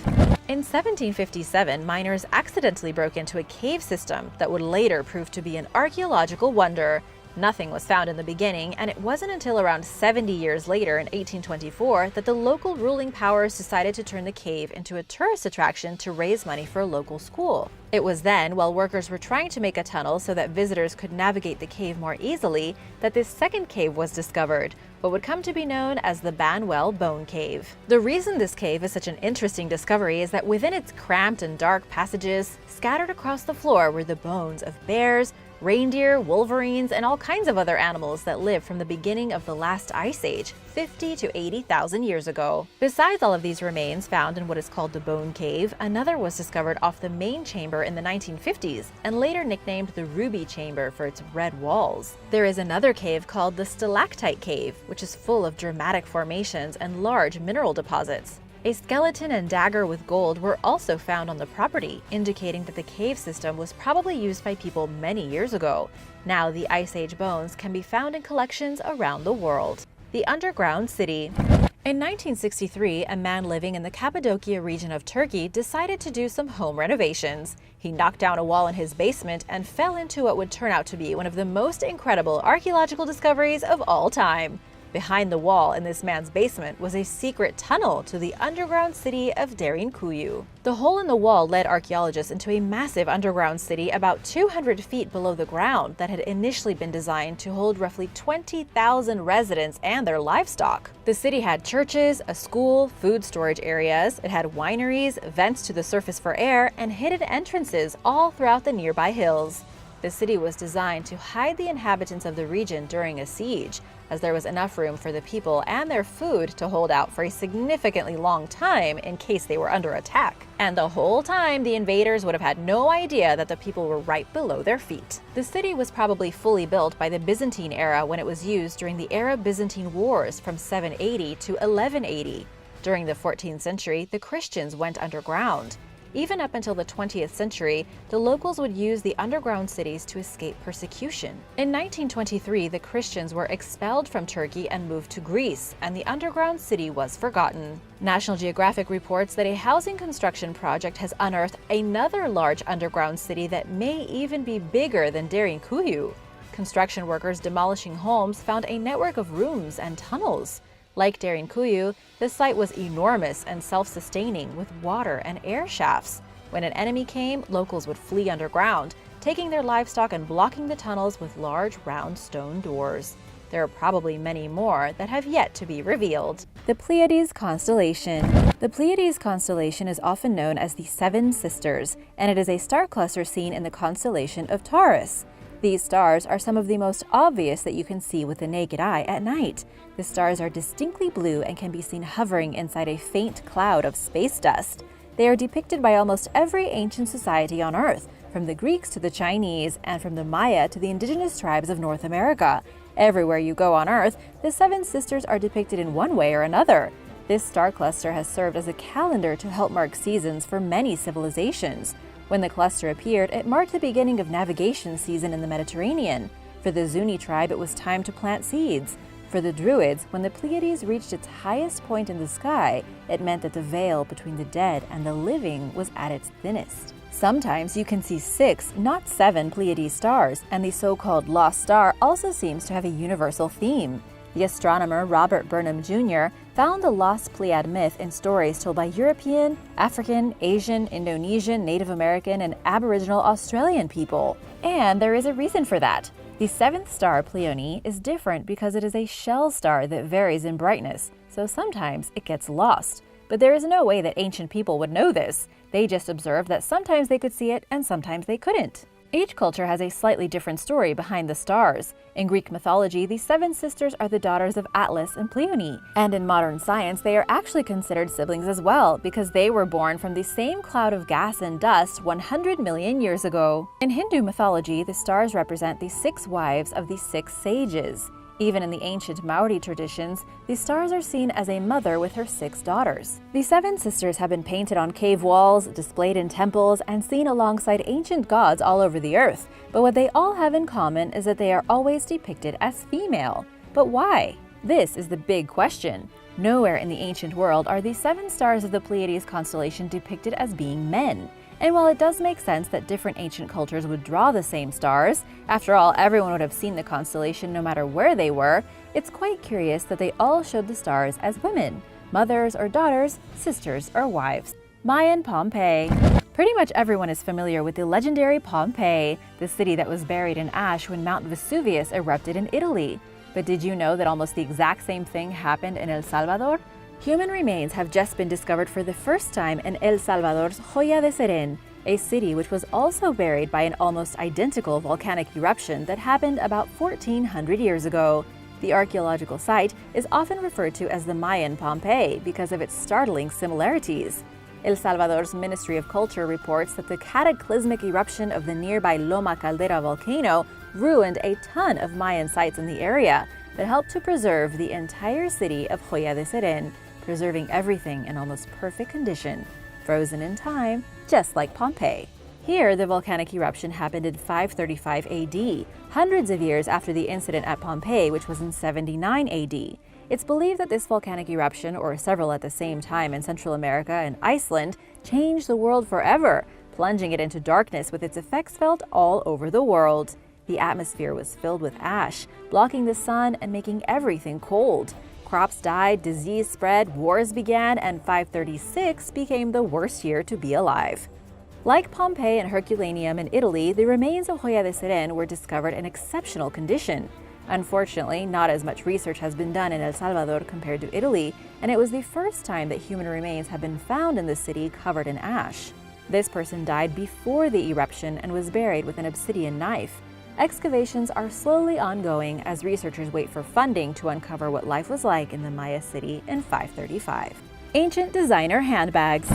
In 1757, miners accidentally broke into a cave system that would later prove to be an archaeological wonder. Nothing was found in the beginning, and it wasn't until around 70 years later in 1824 that the local ruling powers decided to turn the cave into a tourist attraction to raise money for a local school. It was then, while workers were trying to make a tunnel so that visitors could navigate the cave more easily, that this second cave was discovered, what would come to be known as the Banwell Bone Cave. The reason this cave is such an interesting discovery is that within its cramped and dark passages, scattered across the floor were the bones of bears, reindeer, wolverines, and all kinds of other animals that lived from the beginning of the last ice age, 50 to 80,000 years ago. Besides all of these remains found in what is called the Bone Cave, another was discovered off the main chamber in the 1950s, and later nicknamed the Ruby Chamber for its red walls. There is another cave called the Stalactite Cave, which is full of dramatic formations and large mineral deposits. A skeleton and dagger with gold were also found on the property, indicating that the cave system was probably used by people many years ago. Now, the Ice Age bones can be found in collections around the world. The Underground City. In 1963, a man living in the Cappadocia region of Turkey decided to do some home renovations. He knocked down a wall in his basement and fell into what would turn out to be one of the most incredible archaeological discoveries of all time. Behind the wall in this man's basement was a secret tunnel to the underground city of Derinkuyu. The hole in the wall led archaeologists into a massive underground city about 200 feet below the ground that had initially been designed to hold roughly 20,000 residents and their livestock. The city had churches, a school, food storage areas, it had wineries, vents to the surface for air, and hidden entrances all throughout the nearby hills. The city was designed to hide the inhabitants of the region during a siege, as there was enough room for the people and their food to hold out for a significantly long time in case they were under attack. And the whole time, the invaders would have had no idea that the people were right below their feet. The city was probably fully built by the Byzantine era when it was used during the Arab-Byzantine Wars from 780 to 1180. During the 14th century, the Christians went underground. Even up until the 20th century, the locals would use the underground cities to escape persecution. In 1923, the Christians were expelled from Turkey and moved to Greece, and the underground city was forgotten. National Geographic reports that a housing construction project has unearthed another large underground city that may even be bigger than Derinkuyu. Construction workers demolishing homes found a network of rooms and tunnels. Like Derinkuyu, the site was enormous and self-sustaining with water and air shafts. When an enemy came, locals would flee underground, taking their livestock and blocking the tunnels with large round stone doors. There are probably many more that have yet to be revealed. The Pleiades Constellation. The Pleiades Constellation is often known as the Seven Sisters, and it is a star cluster seen in the constellation of Taurus. These stars are some of the most obvious that you can see with the naked eye at night. The stars are distinctly blue and can be seen hovering inside a faint cloud of space dust. They are depicted by almost every ancient society on Earth, from the Greeks to the Chinese, and from the Maya to the indigenous tribes of North America. Everywhere you go on Earth, the Seven Sisters are depicted in one way or another. This star cluster has served as a calendar to help mark seasons for many civilizations. When the cluster appeared, it marked the beginning of navigation season in the Mediterranean. For the Zuni tribe, it was time to plant seeds. For the Druids, when the Pleiades reached its highest point in the sky, it meant that the veil between the dead and the living was at its thinnest. Sometimes you can see 6, not 7 Pleiades stars, and the so-called lost star also seems to have a universal theme. The astronomer Robert Burnham Jr. found the lost Pleiad myth in stories told by European, African, Asian, Indonesian, Native American, and Aboriginal Australian people. And there is a reason for that. The 7th star, Pleione, is different because it is a shell star that varies in brightness, so sometimes it gets lost. But there is no way that ancient people would know this. They just observed that sometimes they could see it and sometimes they couldn't. Each culture has a slightly different story behind the stars. In Greek mythology, the Seven Sisters are the daughters of Atlas and Pleione. And in modern science, they are actually considered siblings as well, because they were born from the same cloud of gas and dust 100 million years ago. In Hindu mythology, the stars represent the 6 wives of the 6 sages. Even in the ancient Maori traditions, the stars are seen as a mother with her 6 daughters. The Seven Sisters have been painted on cave walls, displayed in temples, and seen alongside ancient gods all over the earth. But what they all have in common is that they are always depicted as female. But why? This is the big question. Nowhere in the ancient world are the 7 stars of the Pleiades constellation depicted as being men. And while it does make sense that different ancient cultures would draw the same stars, after all, everyone would have seen the constellation no matter where they were, it's quite curious that they all showed the stars as women, mothers or daughters, sisters or wives. Mayan Pompeii. Pretty much everyone is familiar with the legendary Pompeii, the city that was buried in ash when Mount Vesuvius erupted in Italy. But did you know that almost the exact same thing happened in El Salvador? Human remains have just been discovered for the first time in El Salvador's Joya de Serén, a city which was also buried by an almost identical volcanic eruption that happened about 1,400 years ago. The archaeological site is often referred to as the Mayan Pompeii because of its startling similarities. El Salvador's Ministry of Culture reports that the cataclysmic eruption of the nearby Loma Caldera volcano ruined a ton of Mayan sites in the area, but helped to preserve the entire city of Joya de Serén, preserving everything in almost perfect condition, frozen in time, just like Pompeii. Here, the volcanic eruption happened in 535 AD, hundreds of years after the incident at Pompeii, which was in 79 AD. It's believed that this volcanic eruption, or several at the same time in Central America and Iceland, changed the world forever, plunging it into darkness with its effects felt all over the world. The atmosphere was filled with ash, blocking the sun and making everything cold. Crops died, disease spread, wars began, and 536 became the worst year to be alive. Like Pompeii and Herculaneum in Italy, the remains of Joya de Serén were discovered in exceptional condition. Unfortunately, not as much research has been done in El Salvador compared to Italy, and it was the first time that human remains have been found in the city covered in ash. This person died before the eruption and was buried with an obsidian knife. Excavations are slowly ongoing as researchers wait for funding to uncover what life was like in the Maya city in 535. Ancient designer handbags.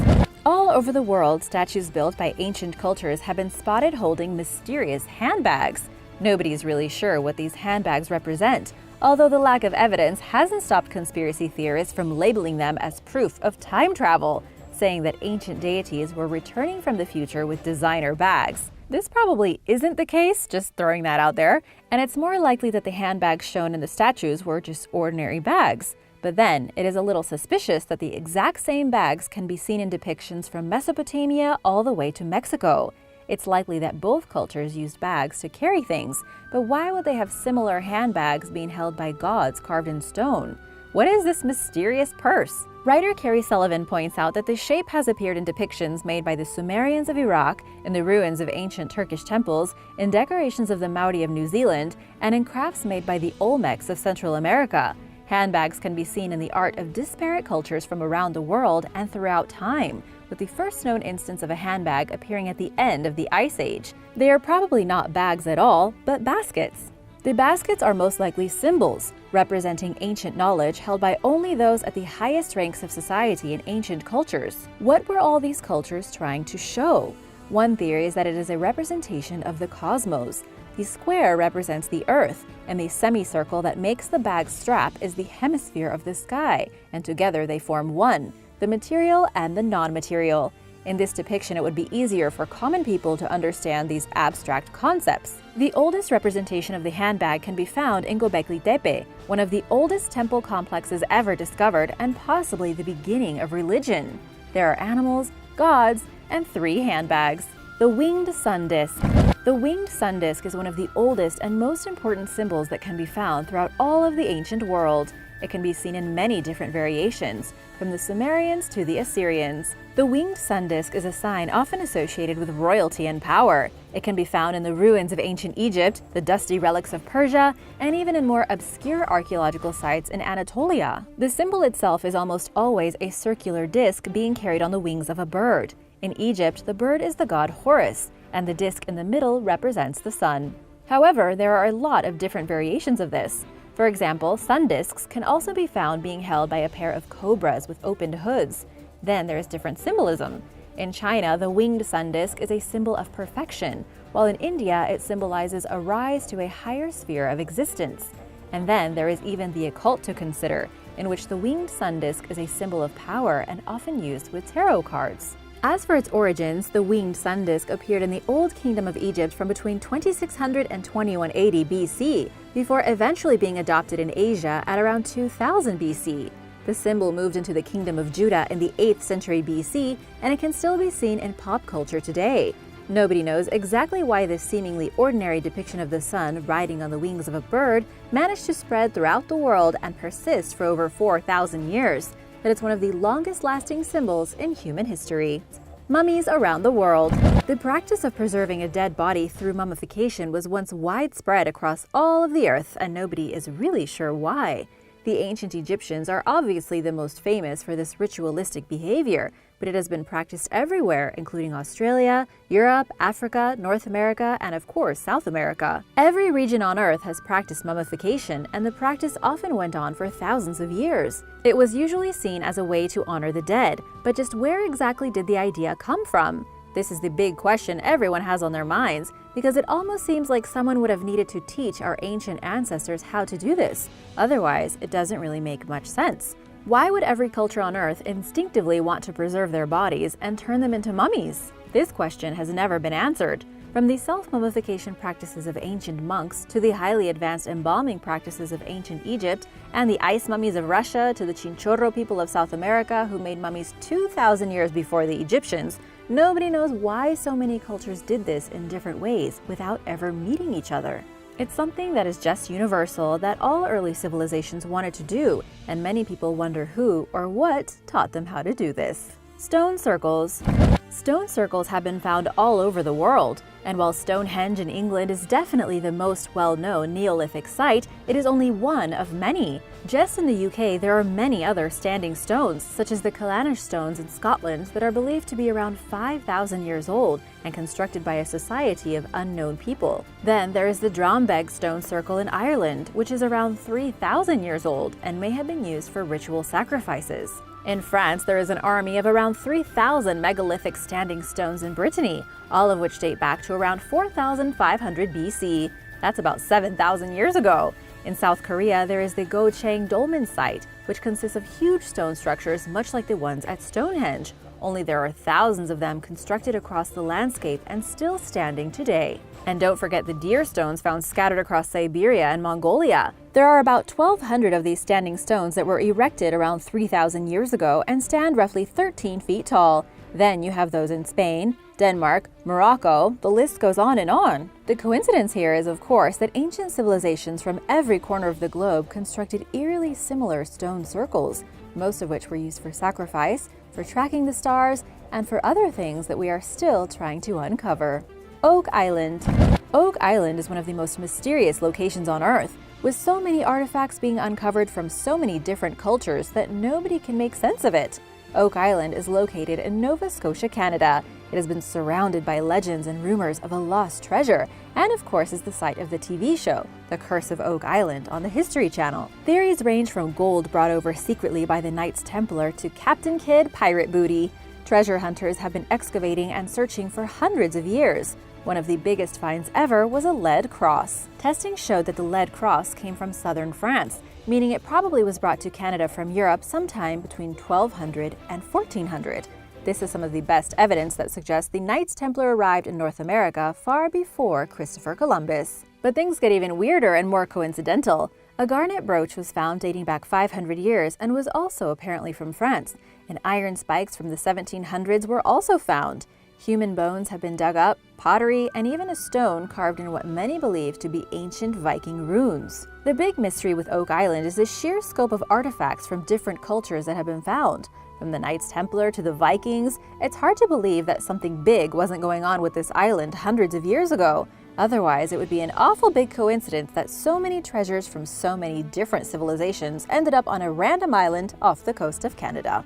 All over the world, statues built by ancient cultures have been spotted holding mysterious handbags. Nobody's really sure what these handbags represent, although the lack of evidence hasn't stopped conspiracy theorists from labeling them as proof of time travel, saying that ancient deities were returning from the future with designer bags. This probably isn't the case, just throwing that out there, and it's more likely that the handbags shown in the statues were just ordinary bags. But then, it is a little suspicious that the exact same bags can be seen in depictions from Mesopotamia all the way to Mexico. It's likely that both cultures used bags to carry things, but why would they have similar handbags being held by gods carved in stone? What is this mysterious purse? Writer Carrie Sullivan points out that the shape has appeared in depictions made by the Sumerians of Iraq, in the ruins of ancient Turkish temples, in decorations of the Maori of New Zealand, and in crafts made by the Olmecs of Central America. Handbags can be seen in the art of disparate cultures from around the world and throughout time, with the first known instance of a handbag appearing at the end of the Ice Age. They are probably not bags at all, but baskets. The baskets are most likely symbols, representing ancient knowledge held by only those at the highest ranks of society in ancient cultures. What were all these cultures trying to show? One theory is that it is a representation of the cosmos. The square represents the Earth, and the semicircle that makes the bag's strap is the hemisphere of the sky, and together they form one, the material and the non-material. In this depiction, it would be easier for common people to understand these abstract concepts. The oldest representation of the handbag can be found in Göbekli Tepe, one of the oldest temple complexes ever discovered and possibly the beginning of religion. There are animals, gods, and 3 handbags. The winged sun disk. The winged sun disk is one of the oldest and most important symbols that can be found throughout all of the ancient world. It can be seen in many different variations, from the Sumerians to the Assyrians. The winged sun disk is a sign often associated with royalty and power. It can be found in the ruins of ancient Egypt, the dusty relics of Persia, and even in more obscure archaeological sites in Anatolia. The symbol itself is almost always a circular disk being carried on the wings of a bird. In Egypt, the bird is the god Horus, and the disk in the middle represents the sun. However, there are a lot of different variations of this. For example, sun disks can also be found being held by a pair of cobras with opened hoods. Then there is different symbolism. In China, the winged sun disk is a symbol of perfection, while in India it symbolizes a rise to a higher sphere of existence. And then there is even the occult to consider, in which the winged sun disk is a symbol of power and often used with tarot cards. As for its origins, the winged sun disk appeared in the Old Kingdom of Egypt from between 2600 and 2180 BC, before eventually being adopted in Asia at around 2000 BC. The symbol moved into the Kingdom of Judah in the 8th century BC, and it can still be seen in pop culture today. Nobody knows exactly why this seemingly ordinary depiction of the sun riding on the wings of a bird managed to spread throughout the world and persist for over 4,000 years, but it's one of the longest-lasting symbols in human history. Mummies around the world. The practice of preserving a dead body through mummification was once widespread across all of the earth, and nobody is really sure why. The ancient Egyptians are obviously the most famous for this ritualistic behavior, but it has been practiced everywhere, including Australia, Europe, Africa, North America, and of course, South America. Every region on Earth has practiced mummification, and the practice often went on for thousands of years. It was usually seen as a way to honor the dead, but just where exactly did the idea come from? This is the big question everyone has on their minds, because it almost seems like someone would have needed to teach our ancient ancestors how to do this. Otherwise, it doesn't really make much sense. Why would every culture on Earth instinctively want to preserve their bodies and turn them into mummies? This question has never been answered. From the self-mummification practices of ancient monks to the highly advanced embalming practices of ancient Egypt and the ice mummies of Russia to the Chinchorro people of South America who made mummies 2,000 years before the Egyptians, nobody knows why so many cultures did this in different ways without ever meeting each other. It's something that is just universal that all early civilizations wanted to do, and many people wonder who or what taught them how to do this. Stone circles. Stone circles have been found all over the world, and while Stonehenge in England is definitely the most well-known Neolithic site, it is only one of many. Just in the UK, there are many other standing stones, such as the Callanish stones in Scotland that are believed to be around 5,000 years old and constructed by a society of unknown people. Then there is the Drombeag stone circle in Ireland, which is around 3,000 years old and may have been used for ritual sacrifices. In France, there is an army of around 3,000 megalithic standing stones in Brittany, all of which date back to around 4,500 BC. That's about 7,000 years ago. In South Korea, there is the Gochang Dolmen site, which consists of huge stone structures much like the ones at Stonehenge, only there are thousands of them constructed across the landscape and still standing today. And don't forget the deer stones found scattered across Siberia and Mongolia. There are about 1,200 of these standing stones that were erected around 3,000 years ago and stand roughly 13 feet tall. Then you have those in Spain, Denmark, Morocco, the list goes on and on. The coincidence here is, of course, that ancient civilizations from every corner of the globe constructed eerily similar stone circles, most of which were used for sacrifice, for tracking the stars, and for other things that we are still trying to uncover. Oak Island. Oak Island is one of the most mysterious locations on Earth, with so many artifacts being uncovered from so many different cultures that nobody can make sense of it. Oak Island is located in Nova Scotia, Canada. It has been surrounded by legends and rumors of a lost treasure, and of course is the site of the TV show, The Curse of Oak Island, on the History Channel. Theories range from gold brought over secretly by the Knights Templar to Captain Kidd pirate booty. Treasure hunters have been excavating and searching for hundreds of years. One of the biggest finds ever was a lead cross. Testing showed that the lead cross came from southern France, meaning it probably was brought to Canada from Europe sometime between 1200 and 1400. This is some of the best evidence that suggests the Knights Templar arrived in North America far before Christopher Columbus. But things get even weirder and more coincidental. A garnet brooch was found dating back 500 years and was also apparently from France, and iron spikes from the 1700s were also found. Human bones have been dug up, pottery, and even a stone carved in what many believe to be ancient Viking runes. The big mystery with Oak Island is the sheer scope of artifacts from different cultures that have been found. From the Knights Templar to the Vikings, it's hard to believe that something big wasn't going on with this island hundreds of years ago. Otherwise, it would be an awful big coincidence that so many treasures from so many different civilizations ended up on a random island off the coast of Canada.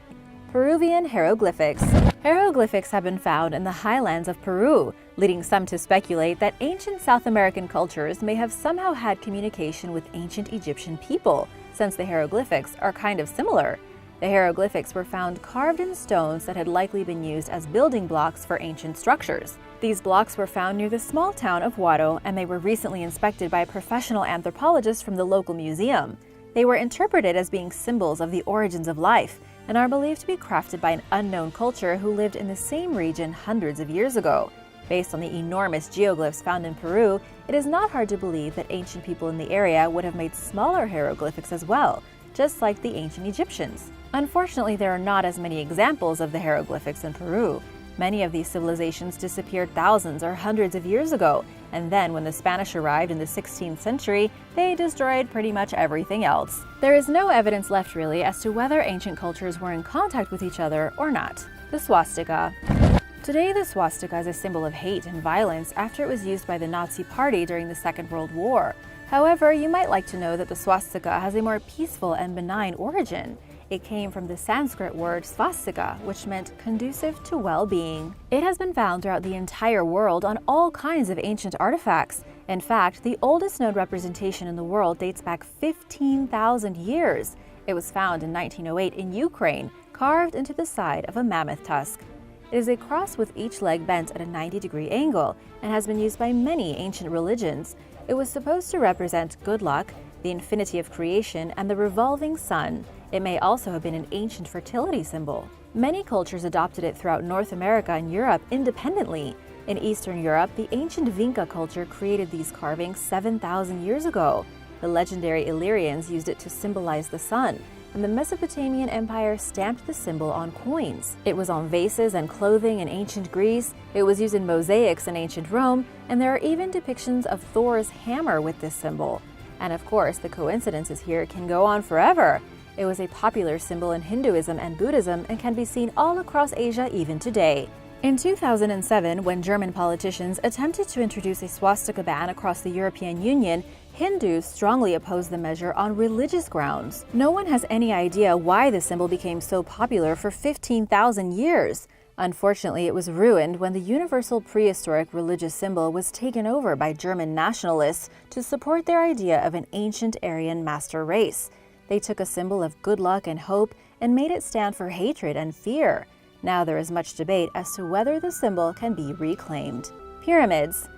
Peruvian hieroglyphics. Hieroglyphics have been found in the highlands of Peru, leading some to speculate that ancient South American cultures may have somehow had communication with ancient Egyptian people, since the hieroglyphics are kind of similar. The hieroglyphics were found carved in stones that had likely been used as building blocks for ancient structures. These blocks were found near the small town of Huaro, and they were recently inspected by a professional anthropologist from the local museum. They were interpreted as being symbols of the origins of life, and are believed to be crafted by an unknown culture who lived in the same region hundreds of years ago. Based on the enormous geoglyphs found in Peru, it is not hard to believe that ancient people in the area would have made smaller hieroglyphics as well. just like the ancient Egyptians. Unfortunately, there are not as many examples of the hieroglyphics in Peru. Many of these civilizations disappeared thousands or hundreds of years ago, and then when the Spanish arrived in the 16th century, they destroyed pretty much everything else. There is no evidence left really as to whether ancient cultures were in contact with each other or not. The swastika. Today, the swastika is a symbol of hate and violence after it was used by the Nazi Party during the Second World War. However, you might like to know that the swastika has a more peaceful and benign origin. It came from the Sanskrit word swastika, which meant conducive to well-being. It has been found throughout the entire world on all kinds of ancient artifacts. In fact, the oldest known representation in the world dates back 15,000 years. It was found in 1908 in Ukraine, carved into the side of a mammoth tusk. It is a cross with each leg bent at a 90-degree angle and has been used by many ancient religions. It was supposed to represent good luck, the infinity of creation, and the revolving sun. It may also have been an ancient fertility symbol. Many cultures adopted it throughout North America and Europe independently. In Eastern Europe, the ancient Vinca culture created these carvings 7,000 years ago. The legendary Illyrians used it to symbolize the sun, and the Mesopotamian Empire stamped the symbol on coins. It was on vases and clothing in ancient Greece, it was used in mosaics in ancient Rome, and there are even depictions of Thor's hammer with this symbol. And of course, the coincidences here can go on forever. It was a popular symbol in Hinduism and Buddhism and can be seen all across Asia even today. In 2007, when German politicians attempted to introduce a swastika ban across the European Union, Hindus strongly opposed the measure on religious grounds. No one has any idea why the symbol became so popular for 15,000 years. Unfortunately, it was ruined when the universal prehistoric religious symbol was taken over by German nationalists to support their idea of an ancient Aryan master race. They took a symbol of good luck and hope and made it stand for hatred and fear. Now there is much debate as to whether the symbol can be reclaimed. Pyramids.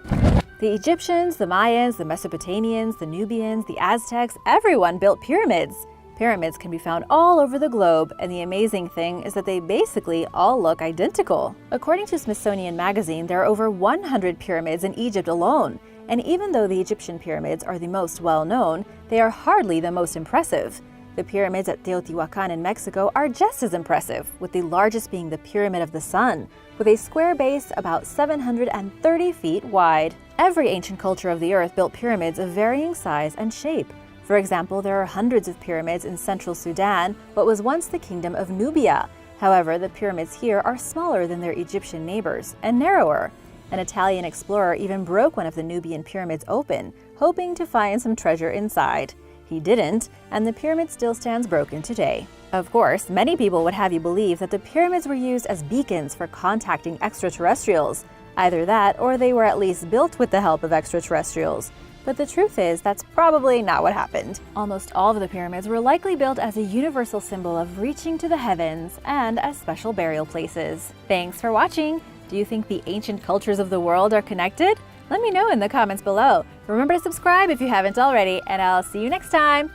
The Egyptians, the Mayans, the Mesopotamians, the Nubians, the Aztecs, everyone built pyramids. Pyramids can be found all over the globe, and the amazing thing is that they basically all look identical. According to Smithsonian Magazine, there are over 100 pyramids in Egypt alone. And even though the Egyptian pyramids are the most well-known, they are hardly the most impressive. The pyramids at Teotihuacan in Mexico are just as impressive, with the largest being the Pyramid of the Sun, with a square base about 730 feet wide. Every ancient culture of the earth built pyramids of varying size and shape. For example, there are hundreds of pyramids in central Sudan, what was once the Kingdom of Nubia. However, the pyramids here are smaller than their Egyptian neighbors and narrower. An Italian explorer even broke one of the Nubian pyramids open, hoping to find some treasure inside. He didn't, and the pyramid still stands broken today. Of course, many people would have you believe that the pyramids were used as beacons for contacting extraterrestrials. Either that, or they were at least built with the help of extraterrestrials. But the truth is, that's probably not what happened. Almost all of the pyramids were likely built as a universal symbol of reaching to the heavens and as special burial places. Thanks for watching! Do you think the ancient cultures of the world are connected? Let me know in the comments below. Remember to subscribe if you haven't already, and I'll see you next time!